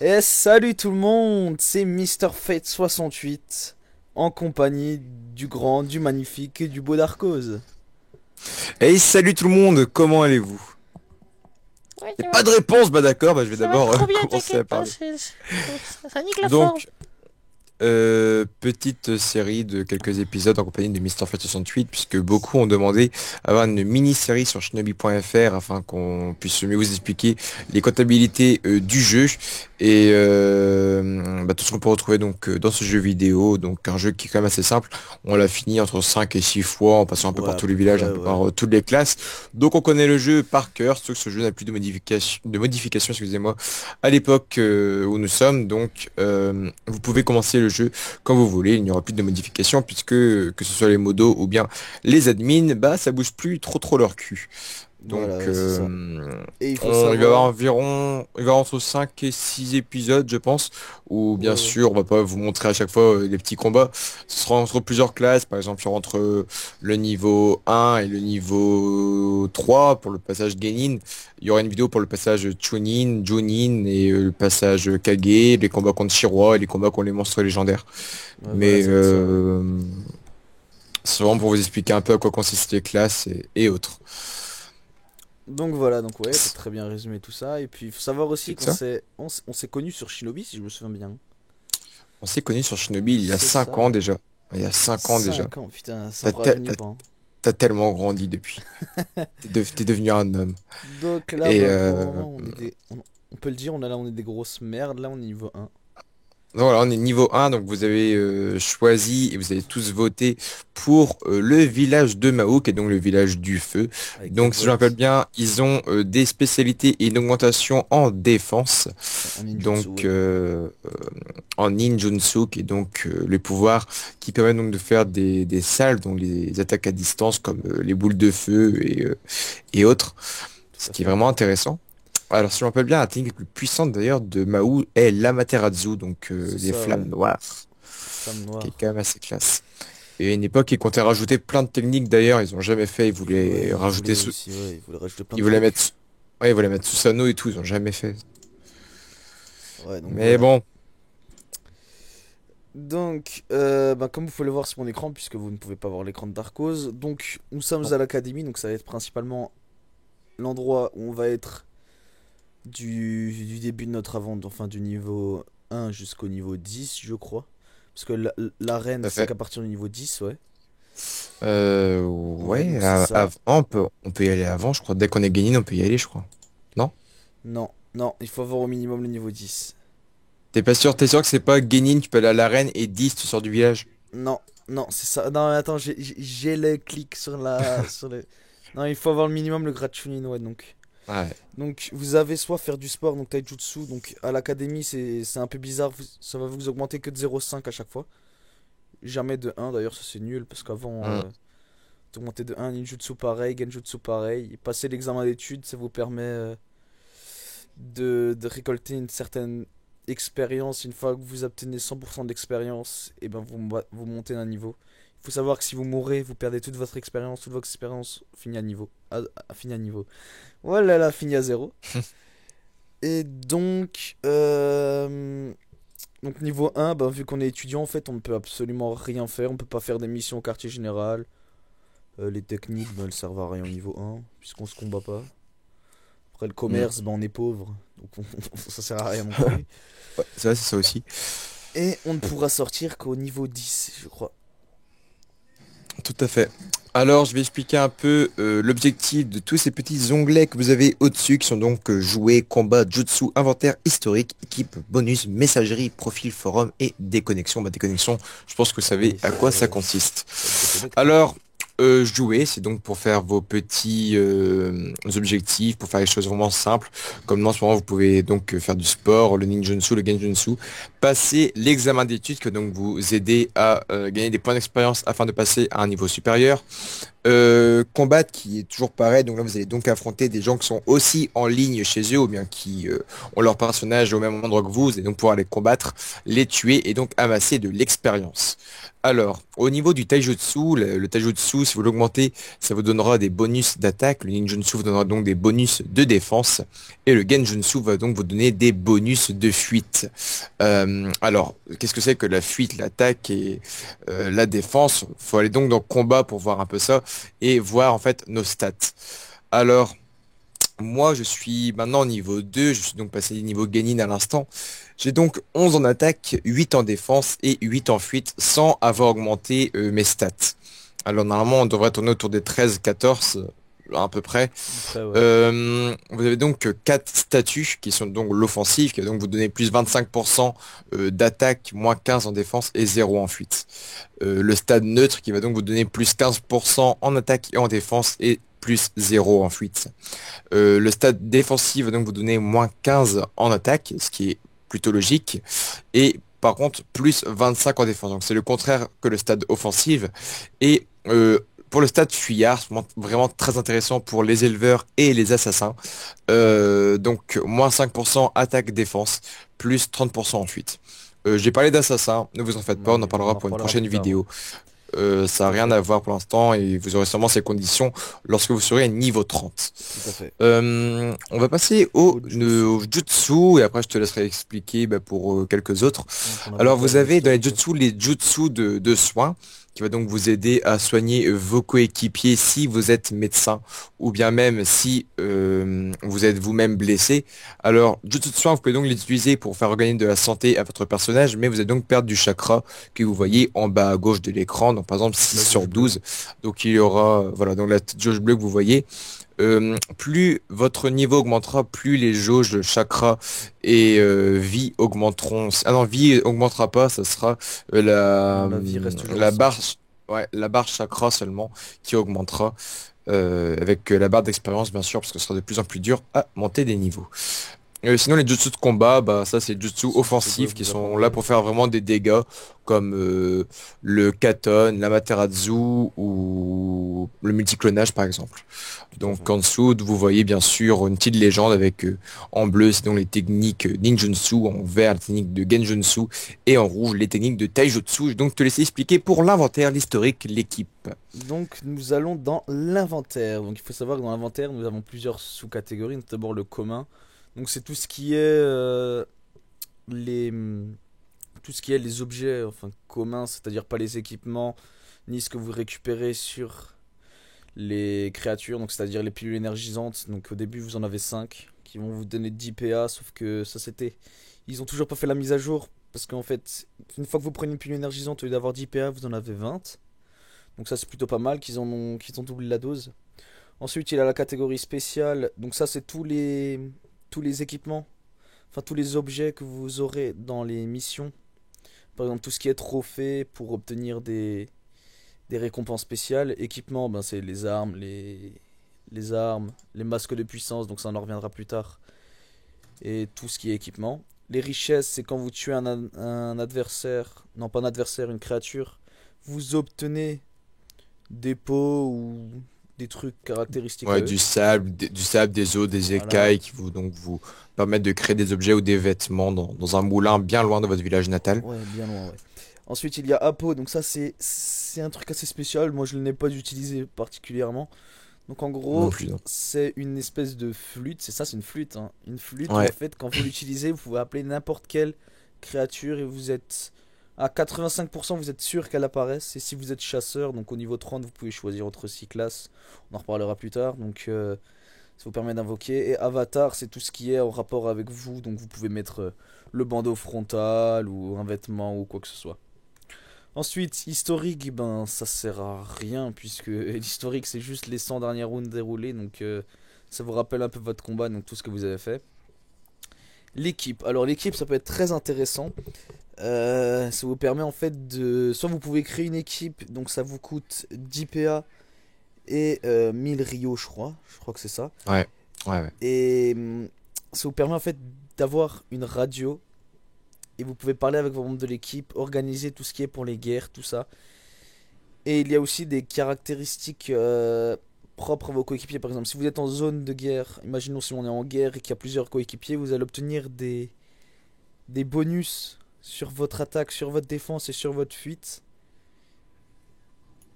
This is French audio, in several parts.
Et salut tout le monde, c'est Mister Fate 68 en compagnie du grand, du magnifique et du beau Darkos. Hey, salut tout le monde, comment allez-vous? Ouais, Y a pas de réponse, bah d'accord, bah je vais ça va d'abord trop bien, commencer à t'inquiète pas, parler. ça nique la forme. Donc, petite série de quelques épisodes en compagnie de Mister Fat 68, puisque beaucoup ont demandé avoir une mini-série sur shinobi.fr afin qu'on puisse mieux vous expliquer les comptabilités du jeu et tout ce qu'on peut retrouver donc dans ce jeu vidéo. Donc un jeu qui est quand même assez simple. On l'a fini entre 5 et 6 fois en passant un peu Ouais, par à tous les peu villages, un près, peu ouais. par toutes les classes. Donc on connaît le jeu par cœur, sauf que ce jeu n'a plus de modifications, excusez-moi, à l'époque où nous sommes. Donc vous pouvez commencer le jeu quand vous voulez. Il n'y aura plus de modifications puisque que ce soit les modos ou bien les admins, bah ça bouge plus trop leur cul. Donc Voilà, ouais, c'est ça. Et il faut il va y avoir savoir, environ, il va y avoir entre 5 et 6 épisodes, je pense, où ouais, bien ouais. sûr, on va pas vous montrer à chaque fois les petits combats. Ce sera entre plusieurs classes, par exemple, entre le niveau 1 et le niveau 3 pour le passage Genin. Il y aura une vidéo pour le passage Chunin, Junin et le passage Kage, les combats contre Shiroi et les combats contre les monstres légendaires. Ouais, voilà, Mais ça va être ça, ouais. c'est vraiment pour vous expliquer un peu à quoi consistent les classes et autres. Donc voilà, donc ouais, t'as très bien résumé tout ça. Et puis il faut savoir aussi C'est que qu'on ça. s'est connus sur Shinobi, si je me souviens bien. On s'est connu sur Shinobi il y a C'est 5 ça. ans déjà. Il y a 5 ans déjà. 5 ans, putain, ça T'as me te- rajeunit t'as- pas, hein. t'as tellement grandi depuis. T'es devenu un homme. Donc là, Et bah pour le moment, on peut le dire, on est des grosses merdes. Là, on est niveau 1. donc voilà, on est niveau 1, donc vous avez choisi et vous avez tous voté pour le village de Mao, qui est donc le village du feu. Avec 4 Donc si je me rappelle votes. bien, ils ont des spécialités et une augmentation en défense. En ninjutsu, Donc ouais. en ninjutsu, qui est donc le pouvoir qui permet donc de faire des salves, donc les attaques à distance comme les boules de feu et autres, Tout ce à qui est fait. vraiment intéressant. Alors si je me rappelle bien, la technique la plus puissante d'ailleurs de Mao est l'Amaterasu, donc C'est les ça, flammes ouais. noires, Flamme qui est noire. quand même assez classe. Et à une époque, ils comptaient rajouter plein de techniques d'ailleurs, ils ont jamais fait, ils Ouais, voulaient il rajouter voulait sous, aussi, ouais, il voulait rajouter plein ils de voulaient trucs. mettre, ouais, ils voulaient mettre Susanoo et tout, ils ont jamais fait. Ouais, donc Mais voilà. bon, Donc, bah, comme vous pouvez le voir sur mon écran, puisque vous ne pouvez pas voir l'écran de Darkos, donc nous sommes à l'académie, donc ça va être principalement l'endroit où on va être du début de notre aventure, enfin du niveau 1 jusqu'au niveau 10, je crois. Parce que l'arène, tout à c'est fait. qu'à partir du niveau 10, ouais. Ouais, Ouais, donc c'est ça. avant, on peut y aller avant, je crois. Dès qu'on est gagné, on peut y aller, je crois. Non? Non, non, il faut avoir au minimum le niveau 10. T'es sûr que c'est pas Genin, tu peux aller à l'arène et 10, tu sors du village? Non, non, c'est ça. Non, mais attends, j'ai le clic sur sur le. Non, il faut avoir le minimum le grade Chunin, ouais, donc. Ouais, Donc, vous avez soit faire du sport, donc taijutsu, donc à l'académie, c'est un peu bizarre, ça va vous augmenter que de 0,5 à chaque fois. Jamais de 1, d'ailleurs, ça c'est nul, parce qu'avant, hum, d'augmenter de 1, ninjutsu pareil, genjutsu pareil. Et passer l'examen d'études, ça vous permet de récolter une certaine expérience. Une fois que vous obtenez 100% d'expérience, et ben vous montez d'un niveau. Il faut savoir que si vous mourrez, vous perdez toute votre expérience finit à niveau. Finit à niveau. Voilà, là, finit à zéro. Et donc niveau 1, ben, vu qu'on est étudiant, en fait, on ne peut absolument rien faire. On peut pas faire des missions au quartier général. Les techniques, ben, elles servent à rien au niveau 1, puisqu'on se combat pas. Après, le hum. commerce, ben, on est pauvre. Donc ça sert à rien non plus. Ouais, c'est vrai, c'est ça aussi. Et on ne pourra sortir qu'au niveau 10, je crois. Tout à fait. Alors, je vais expliquer un peu l'objectif de tous ces petits onglets que vous avez au-dessus, qui sont donc jouets, combat, jutsu, inventaire historique, équipe, bonus, messagerie, profil, forum et déconnexion. Bah, déconnexion, je pense que vous savez Oui, à quoi ça consiste. ça te déconnecte, hein. Alors, jouer, c'est donc pour faire vos petits objectifs, pour faire les choses vraiment simples. Comme en ce moment, vous pouvez donc faire du sport, le ninjutsu, le genjutsu, passer l'examen d'études que donc vous aider à gagner des points d'expérience afin de passer à un niveau supérieur. Combat qui est toujours pareil, donc là vous allez donc affronter des gens qui sont aussi en ligne chez eux ou bien qui ont leur personnage au même endroit que vous allez donc pouvoir les combattre, les tuer et donc amasser de l'expérience. Alors, au niveau du taijutsu, le taijutsu, si vous l'augmentez, ça vous donnera des bonus d'attaque, le ninjutsu vous donnera donc des bonus de défense, et le genjutsu va donc vous donner des bonus de fuite. Alors, qu'est-ce que c'est que la fuite, l'attaque et la défense? Faut aller donc dans le combat pour voir un peu ça et voir en fait nos stats. Alors, moi je suis maintenant au niveau 2, je suis donc passé niveau Genin à l'instant. J'ai donc 11 en attaque, 8 en défense et 8 en fuite sans avoir augmenté mes stats. Alors normalement on devrait tourner autour des 13-14 à peu près. Après, ouais. Vous avez donc 4 statuts qui sont donc l'offensive qui va donc vous donner plus 25% d'attaque, moins 15 en défense et 0 en fuite. Le stade neutre qui va donc vous donner plus 15% en attaque et en défense et plus 0 en fuite. Le stade défensif va donc vous donner moins 15 en attaque, ce qui est plutôt logique, et par contre plus 25 en défense. Donc c'est le contraire que le stade offensif. Et pour le stade fuyard, c'est vraiment très intéressant pour les éleveurs et les assassins. Donc moins 5% attaque défense, plus 30% en fuite. J'ai parlé d'assassin, ne vous en faites pas, on en Oui, on parlera en pour une reparlera prochaine plus tard, ouais. vidéo. Ça n'a Tout à rien fait. à voir pour l'instant et vous aurez sûrement ces conditions lorsque vous serez à niveau 30. Tout à fait. On va passer Au jutsu. au jutsu et après je te laisserai expliquer bah, pour quelques autres. Donc on avait Alors déjà vous avez dans l'historique. les jutsu de soins qui va donc vous aider à soigner vos coéquipiers si vous êtes médecin ou bien même si vous êtes vous-même blessé. Alors jutsu de soins vous pouvez donc les utiliser pour faire regagner de la santé à votre personnage mais vous allez donc perdre du chakra que vous voyez en bas à gauche de l'écran. Donc par exemple 6 La sur jauge bleue. 12. Donc il y aura voilà donc la petite jauge bleue que vous voyez. Plus votre niveau augmentera, plus les jauges de chakra et vie augmenteront. Ah non, vie augmentera pas, ça sera Non, la vie reste toujours la aussi. barre, ouais, la barre chakra seulement qui augmentera avec la barre d'expérience bien sûr, parce que ce sera de plus en plus dur à monter des niveaux. Sinon les jutsu de combat, bah ça c'est jutsu C'est juste quoi, offensifs qui vous sont là apprendrez. pour faire vraiment des dégâts comme le katon, l'Amaterasu ou le multiclonage par exemple. Tout à Donc fait. en dessous, vous voyez bien sûr une petite légende avec en bleu, c'est donc les techniques ninjutsu, en vert les techniques de genjutsu et en rouge les techniques de taijutsu. Je vais donc te laisser expliquer pour l'inventaire, l'historique, l'équipe. Donc nous allons dans l'inventaire. Donc il faut savoir que dans l'inventaire nous avons plusieurs sous-catégories. D'abord le commun. Donc c'est tout ce qui est les tout ce qui est les objets enfin communs, c'est-à-dire pas les équipements ni ce que vous récupérez sur les créatures, donc c'est-à-dire les pilules énergisantes. Donc au début vous en avez 5 qui vont vous donner 10 PA, sauf que ça c'était ils ont toujours pas fait la mise à jour parce qu'en fait une fois que vous prenez une pilule énergisante au lieu d'avoir 10 PA, vous en avez 20. Donc ça c'est plutôt pas mal qu'ils ont doublé la dose. Ensuite, il y a la catégorie spéciale. Donc ça, c'est tous les équipements, enfin tous les objets que vous aurez dans les missions. Par exemple, tout ce qui est trophée pour obtenir des récompenses spéciales. Équipement, ben, c'est les armes, les masques de puissance, donc ça on en reviendra plus tard. Et tout ce qui est équipement. Les richesses, c'est quand vous tuez un adversaire, non pas un adversaire, une créature, vous obtenez des pots ou des trucs caractéristiques à Ouais, eux. du sable, des os, des Voilà. écailles qui vous donc vous permettent de créer des objets ou des vêtements dans un moulin bien loin de votre village natal. Ouais, bien loin, ouais. Ensuite, il y a Apo, donc ça c'est un truc assez spécial. Moi, je ne l'ai pas utilisé particulièrement. Donc en Non gros, plus. Non. c'est une espèce de flûte. C'est ça, c'est une flûte, hein. Une flûte où en Ouais. fait, quand vous l'utilisez, vous pouvez appeler n'importe quelle créature et vous êtes à 85%, vous êtes sûr qu'elle apparaisse. Et si vous êtes chasseur, donc au niveau 30, vous pouvez choisir entre 6 classes. On en reparlera plus tard. Donc ça vous permet d'invoquer. Et Avatar, c'est tout ce qui est en rapport avec vous. Donc vous pouvez mettre le bandeau frontal ou un vêtement ou quoi que ce soit. Ensuite, historique, ben ça sert à rien puisque l'historique c'est juste les 100 dernières rounds déroulées, donc ça vous rappelle un peu votre combat, donc tout ce que vous avez fait. L'équipe, alors l'équipe ça peut être très intéressant. Ça vous permet en fait de... Soit vous pouvez créer une équipe, donc ça vous coûte 10 PA et 1000 Rio je crois que c'est ça. Ouais. Ouais. Ouais. Et ça vous permet en fait d'avoir une radio et vous pouvez parler avec vos membres de l'équipe, organiser tout ce qui est pour les guerres, tout ça. Et il y a aussi des caractéristiques propres à vos coéquipiers. Par exemple, si vous êtes en zone de guerre, imaginons si on est en guerre et qu'il y a plusieurs coéquipiers, vous allez obtenir des bonus sur votre attaque, sur votre défense et sur votre fuite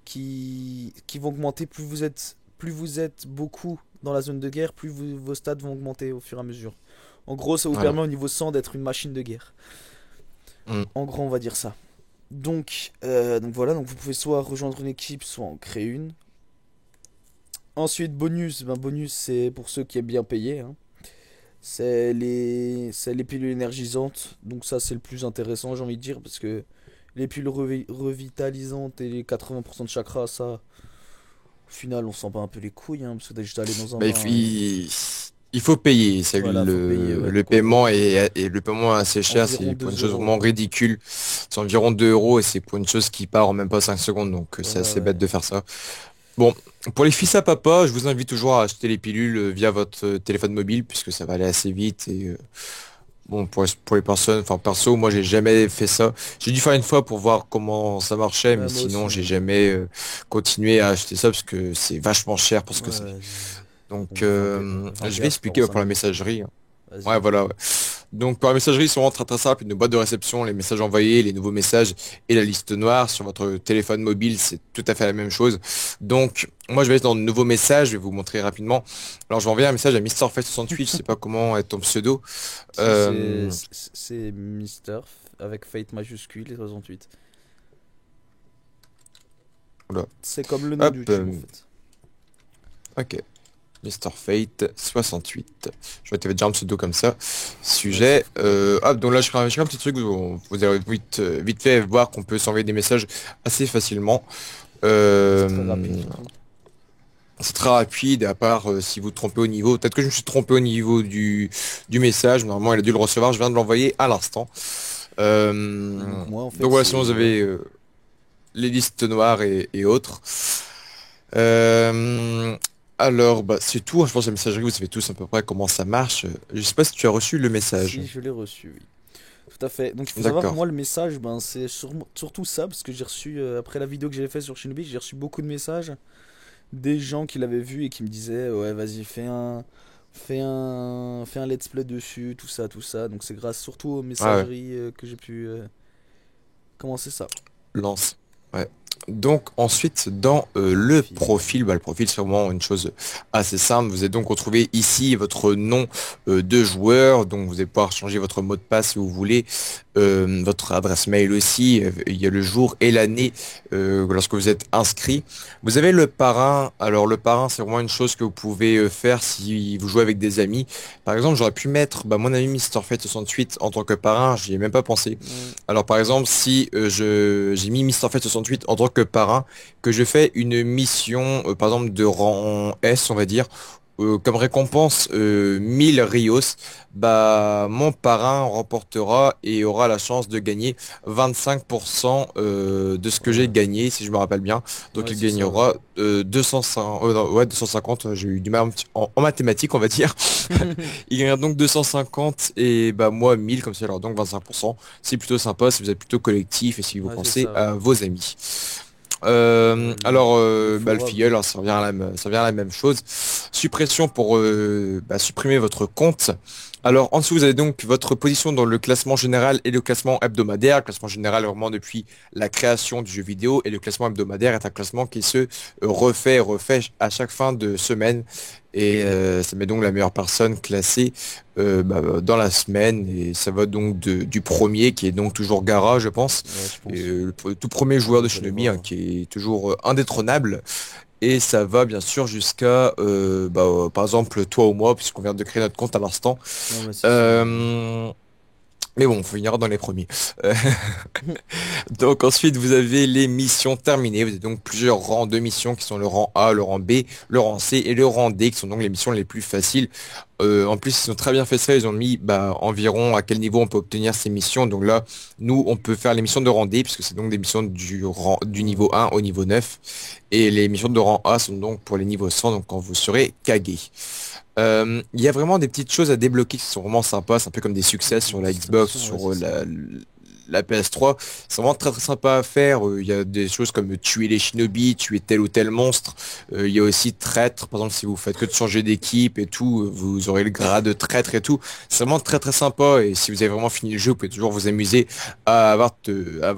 qui vont augmenter plus vous êtes beaucoup dans la zone de guerre, vos stats vont augmenter au fur et à mesure. En gros, ça vous Voilà. permet au niveau 100 d'être une machine de guerre. Mm. En gros, on va dire ça. Donc voilà, donc vous pouvez soit rejoindre une équipe, soit en créer une. Ensuite, bonus. Bonus, c'est pour ceux qui aiment bien payer, hein. C'est les pilules énergisantes. Donc ça, c'est le plus intéressant, j'ai envie de dire, parce que les pilules revitalisantes et les 80% de chakra, ça, au final, on sent pas un peu les couilles, hein, parce que t'as juste à aller dans un Bah, bain. il faut payer. C'est Voilà, faut payer, ouais, le donc en paiement gros, et le paiement est assez cher. environ C'est pour une 2 chose euros. vraiment ridicule. C'est environ 2 euros et c'est pour une chose qui part en même pas 5 secondes. Donc c'est Voilà, assez ouais. bête de faire ça. Bon, pour les fils à papa, je vous invite toujours à acheter les pilules via votre téléphone mobile puisque ça va aller assez vite et bon pour les personnes, enfin perso, moi j'ai jamais fait ça. J'ai dû faire une fois pour voir comment ça marchait, mais Ouais, moi sinon aussi, j'ai hein. jamais continué à acheter ça parce que c'est vachement cher pour ce que c'est. Ouais, Donc, bon, je vais 20 expliquer pour pour la 5 minutes. messagerie. Vas-y. Ouais, voilà. Ouais. Donc, pour la messagerie, c'est vraiment très très simple. Une boîte de réception, les messages envoyés, les nouveaux messages et la liste noire. Sur votre téléphone mobile, c'est tout à fait la même chose. Donc, moi, je vais être dans de nouveaux messages. Je vais vous montrer rapidement. Alors, je vais envoyer un message à MrFest68. Je sais pas comment est ton pseudo. Si, Euh, c'est Mister avec Fate majuscule et 68. Oula. C'est comme le nom Hop. du YouTube en fait. Ok. MrFate68. Je vois que tu avais déjà un pseudo comme ça. Ouais, c'est Sujet. fou. Hop, donc là, je ferai un petit truc. Vous allez vite fait voir qu'on peut s'envoyer des messages assez facilement. C'est très rapide Euh, surtout. c'est très rapide, à part si vous trompez au niveau. Peut-être que je me suis trompé au niveau du message. Normalement, il a dû le recevoir. Je viens de l'envoyer à l'instant. Et donc moi en Donc fait voilà, sinon vous c'est... Ouais. avez les listes noires et autres. Euh, alors, bah, c'est tout, hein. Je pense que la messagerie, vous savez tous à peu près comment ça marche. Je sais pas si tu as reçu le message. Si je l'ai reçu, oui. Tout à fait. Donc il faut savoir que D'accord. moi le message, c'est surtout ça, parce que j'ai reçu, après la vidéo que j'avais fait sur Shinobi, j'ai reçu beaucoup de messages des gens qui l'avaient vu et qui me disaient ouais vas-y fais un let's play dessus, tout ça, tout ça. Donc c'est grâce surtout aux Ah ouais, messageries que j'ai pu commencer ça. lance. Ouais. Donc ensuite dans le Profil. profil, bah, le profil c'est vraiment une chose assez simple. Vous allez donc retrouver ici votre nom de joueur, donc vous allez pouvoir changer votre mot de passe si vous voulez, votre adresse mail aussi. Il y a le jour et l'année lorsque vous êtes inscrit. Vous avez le parrain. Alors le parrain c'est vraiment une chose que vous pouvez faire si vous jouez avec des amis. Par exemple j'aurais pu mettre mon ami MrFate68 en tant que parrain, j'y ai même pas pensé. Mm. Alors par exemple, si j'ai mis MrFate68 en tant que parrain, que je fais une mission, par exemple de rang S, on va dire, comme récompense 1000 Rios, bah mon parrain remportera et aura la chance de gagner 25% de ce que j'ai Ouais, gagné, si je me rappelle bien. Donc ouais il c'est ça, ouais. gagnera 205, non, ouais 250. J'ai eu du mal en mathématiques, on va dire. Il gagnera donc 250 et bah moi 1000 comme ça alors donc 25%. C'est plutôt sympa si vous êtes plutôt collectif et si vous Ouais c'est pensez ça, ouais. à vos amis. Le, le Bah, le forum. filleul, hein, ça revient à la même chose. Suppression pour supprimer votre compte. Alors en dessous vous avez donc votre position dans le classement général et le classement hebdomadaire. Le classement général est vraiment depuis la création du jeu vidéo et le classement hebdomadaire est un classement qui se refait à chaque fin de semaine et ça met donc la meilleure personne classée dans la semaine et ça va donc du premier qui est donc toujours Gara je pense Ouais je et, pense. le tout premier joueur Ouais, de je vais aller Shinobi voir, hein, hein. qui est toujours indétrônable et ça va bien sûr jusqu'à par exemple toi ou moi puisqu'on vient de créer notre compte à l'instant. Non mais c'est ça, ouais. Euh, mais bon, on finira dans les premiers. Euh, donc ensuite, vous avez les missions terminées. Vous avez donc plusieurs rangs de missions qui sont le rang A, le rang B, le rang C et le rang D qui sont donc les missions les plus faciles. En plus, ils ont très bien fait ça. Ils ont mis environ à quel niveau on peut obtenir ces missions. Donc là, nous, on peut faire les missions de rang D puisque c'est donc des missions du niveau 1 au niveau 9. Et les missions de rang A sont donc pour les niveaux 100, donc quand vous serez Kage. Il y a vraiment des petites choses à débloquer qui sont vraiment sympas. C'est un peu comme des succès sur la Des Xbox, extensions, ouais sur c'est ça. la PS3. C'est vraiment très très sympa à faire. Il y a des choses comme tuer les shinobi, tuer tel ou tel monstre. Il y a aussi traître. Par exemple, si vous faites que de changer d'équipe et tout, vous aurez le grade de traître et tout. C'est vraiment très très sympa. Et si vous avez vraiment fini le jeu, vous pouvez toujours vous amuser à avoir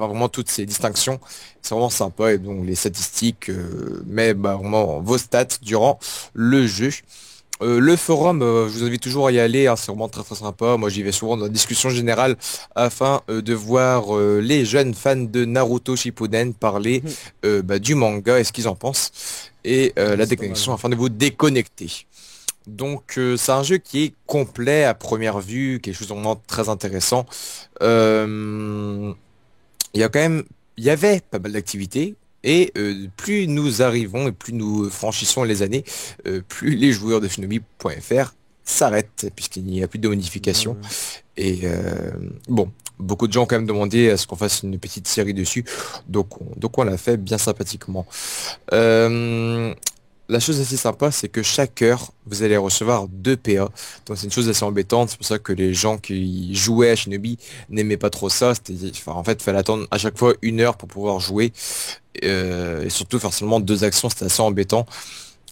vraiment toutes ces distinctions. C'est vraiment sympa. Et donc les statistiques, mais bah, vraiment vos stats durant le jeu. Le forum, je vous invite toujours à y aller, hein, c'est vraiment très très sympa. Moi j'y vais souvent dans la discussion générale afin de voir les jeunes fans de Naruto Shippuden parler Mhm. du manga et ce qu'ils en pensent et Ouais, la c'est pas mal. déconnexion afin de vous déconnecter. Donc c'est un jeu qui est complet à première vue, quelque chose de vraiment très intéressant. Euh, il y a quand même, il y avait pas mal d'activités. Et plus nous arrivons et plus nous franchissons les années, plus les joueurs de Shinobi.fr s'arrêtent puisqu'il n'y a plus de Ouais, modifications. ouais. Et bon, beaucoup de gens ont quand même demandé à ce qu'on fasse une petite série dessus, donc on l'a fait bien sympathiquement. Euh, la chose assez sympa, c'est que chaque heure, vous allez recevoir 2 PA. Donc c'est une chose assez embêtante. C'est pour ça que les gens qui jouaient à Shinobi n'aimaient pas trop ça. Enfin, en fait, il fallait attendre à chaque fois 1 heure pour pouvoir jouer. Et surtout faire seulement 2 actions, c'était assez embêtant.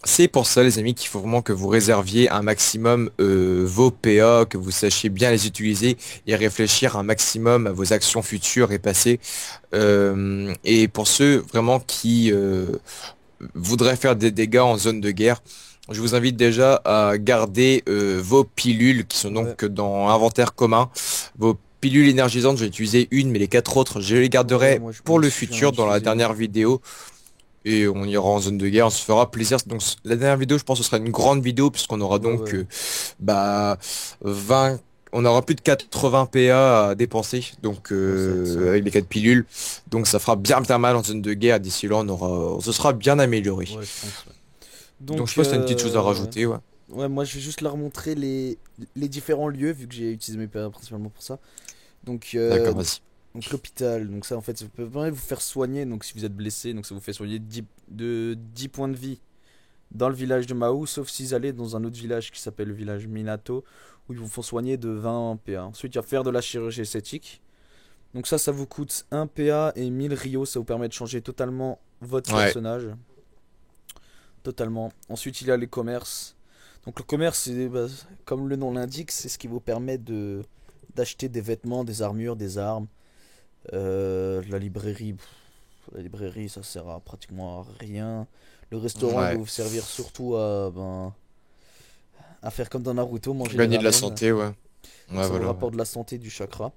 C'est pour ça, les amis, qu'il faut vraiment que vous réserviez un maximum vos PA, que vous sachiez bien les utiliser et réfléchir un maximum à vos actions futures et passées. Et pour ceux vraiment qui voudraient faire des dégâts en zone de guerre, je vous invite déjà à garder vos pilules qui sont Ouais, donc dans inventaire commun. Vos pilules énergisantes, j'ai utilisé une, mais les 4 autres, je les ouais, garderai moi pour le aussi je viens d'en futur dans la utiliser une. dernière vidéo. Et on ira en zone de guerre, on se fera plaisir. Donc la dernière vidéo, je pense que ce sera une grande vidéo puisqu'on aura Ouais, donc ouais. bah 20, on aura plus de 80 PA à dépenser donc Ouais, ça va être ça. avec les 4 pilules. Donc ça fera bien bien mal en zone de guerre. D'ici là, on se sera bien amélioré. Ouais, je pense, ouais. Donc je sais Donc, pas si t'as une petite chose à ouais. rajouter, ouais. Ouais, moi je vais juste leur montrer les différents lieux, vu que j'ai utilisé mes PA principalement pour ça. Donc, D'accord, vas-y. donc l'hôpital, donc ça en fait, ça peut vraiment vous faire soigner, donc si vous êtes blessé, donc ça vous fait soigner 10 points de vie dans le village de Mahou, sauf si vous allez dans un autre village qui s'appelle le village Minato, où ils vous font soigner de 20 PA. Ensuite, il y a faire de la chirurgie esthétique. Donc ça vous coûte 1 PA et 1000 Rio, ça vous permet de changer totalement votre Ouais, personnage. Totalement. Ensuite, il y a les commerces. Donc le commerce, bah, comme le nom l'indique, c'est ce qui vous permet de d'acheter des vêtements, des armures, des armes. La librairie, ça sert à pratiquement à rien. Le restaurant, il va ouais. vous servir surtout à faire comme dans Naruto, manger des Gagner de la ramen. santé, ouais. Donc Ouais, ça vous voilà. Ouais. rapporte de la santé, du chakra.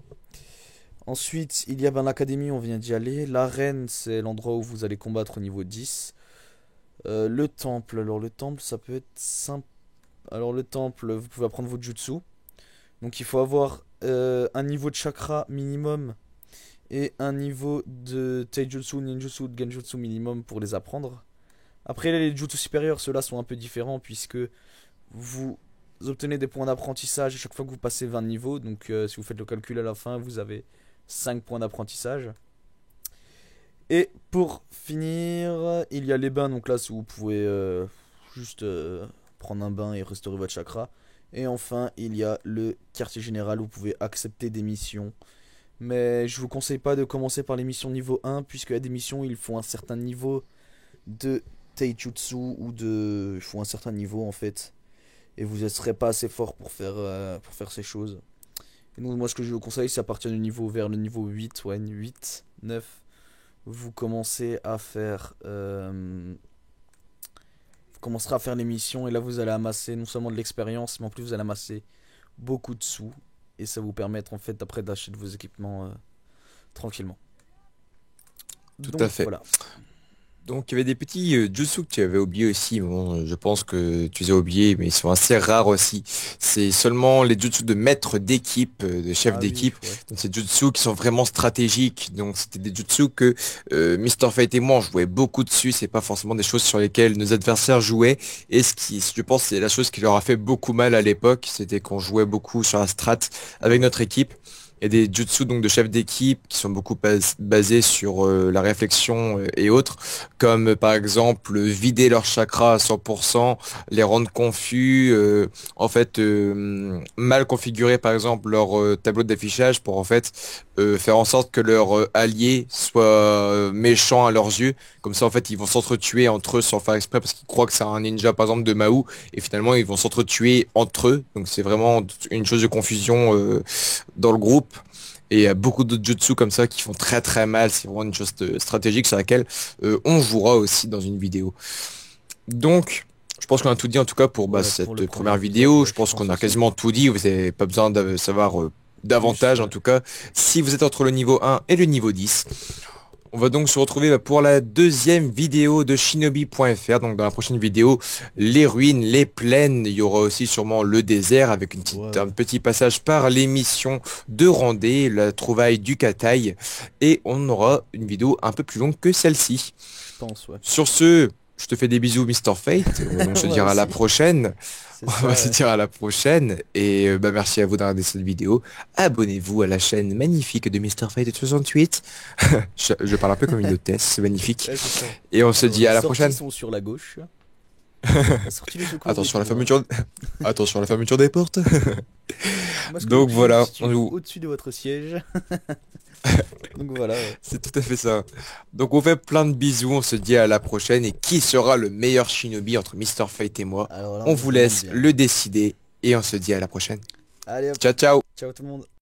Ensuite, il y a l'académie, on vient d'y aller. L'arène, c'est l'endroit où vous allez combattre au niveau 10. Le temple, alors le temple, ça peut être simple. Alors le temple, vous pouvez apprendre votre jutsu. Donc il faut avoir un niveau de chakra minimum et un niveau de taijutsu, ninjutsu, genjutsu minimum pour les apprendre. Après les jutsu supérieurs, ceux-là sont un peu différents puisque vous obtenez des points d'apprentissage à chaque fois que vous passez 20 niveaux. Donc si vous faites le calcul à la fin, vous avez 5 points d'apprentissage. Et pour finir, il y a les bains, donc là où vous pouvez juste prendre un bain et restaurer votre chakra. Et enfin, il y a le quartier général où vous pouvez accepter des missions. Mais je vous conseille pas de commencer par les missions niveau 1, puisqu'il y a des missions où il faut un certain niveau de Taijutsu ou de. Il faut un certain niveau en fait. Et vous ne serez pas assez fort pour faire ces choses. Et donc, moi, ce que je vous conseille, c'est à partir du niveau vers le niveau 8, ouais, 8, 9. Vous commencez à faire. Vous commencerez à faire les missions et là vous allez amasser non seulement de l'expérience mais en plus vous allez amasser beaucoup de sous et ça vous permettre en fait après d'acheter de vos équipements tranquillement. Tout à Donc fait. voilà. Donc il y avait des petits jutsu que tu avais oubliés aussi. Bon, je pense que tu les as oubliés, mais ils sont assez rares aussi. C'est seulement les jutsu de maître d'équipe, de chef Ah oui, d'équipe. ouais. Donc c'est des jutsu qui sont vraiment stratégiques. Donc c'était des jutsu que Mr. Fate et moi on jouait beaucoup dessus. C'est pas forcément des choses sur lesquelles nos adversaires jouaient. Et ce qui, je pense, c'est la chose qui leur a fait beaucoup mal à l'époque, c'était qu'on jouait beaucoup sur la strat avec notre équipe. Il y a des jutsu donc de chefs d'équipe qui sont beaucoup basés sur la réflexion et autres, comme par exemple vider leur chakra à 100%, les rendre confus, en fait mal configurer par exemple leur tableau d'affichage pour en fait faire en sorte que leur allié soit méchant à leurs yeux. Comme ça en fait ils vont s'entretuer entre eux sans faire exprès parce qu'ils croient que c'est un ninja par exemple de Mahou et finalement ils vont s'entretuer entre eux. Donc c'est vraiment une chose de confusion dans le groupe. Et il y a beaucoup d'autres jutsu comme ça qui font très très mal. C'est vraiment une chose stratégique sur laquelle on jouera aussi dans une vidéo. Donc, je pense qu'on a tout dit en tout cas pour Ouais, cette pour le première premier vidéo. épisode, Je ouais, pense qu'on a aussi. quasiment tout dit. Vous n'avez pas besoin de savoir davantage Plus, en tout cas. Si vous êtes entre le niveau 1 et le niveau 10. On va donc se retrouver pour la deuxième vidéo de Shinobi.fr. Donc dans la prochaine vidéo, les ruines, les plaines. Il y aura aussi sûrement le désert avec Ouais. un petit passage par l'émission de Randé, la trouvaille du Kataï. Et on aura une vidéo un peu plus longue que celle-ci. Je pense, ouais. Sur ce, je te fais des bisous, Mr. Fate. On se Moi dira à la aussi. prochaine. C'est On ça, va se ouais. dire à la prochaine. Et merci à vous d'avoir regardé cette vidéo. Abonnez-vous à la chaîne magnifique de Mr. Fate 68. Je parle un peu comme une hôtesse, c'est magnifique. Ouais, c'est ça. Et on se Alors, dit à les la sorties prochaine. sont sur la gauche. La sortie du secours Attention à la est tout droit. fermeture. Attention à la fermeture des portes. Masque Donc d'oxygène voilà, se situe au-dessus de votre siège. Donc voilà. Ouais. C'est tout à fait ça. Donc on fait plein de bisous, on se dit à la prochaine. Et qui sera le meilleur shinobi entre Mr. Fate et moi? Alors là, On se vous demande laisse bien. le décider. Et on se dit à la prochaine. Allez hop, Ciao ciao. ciao tout le monde.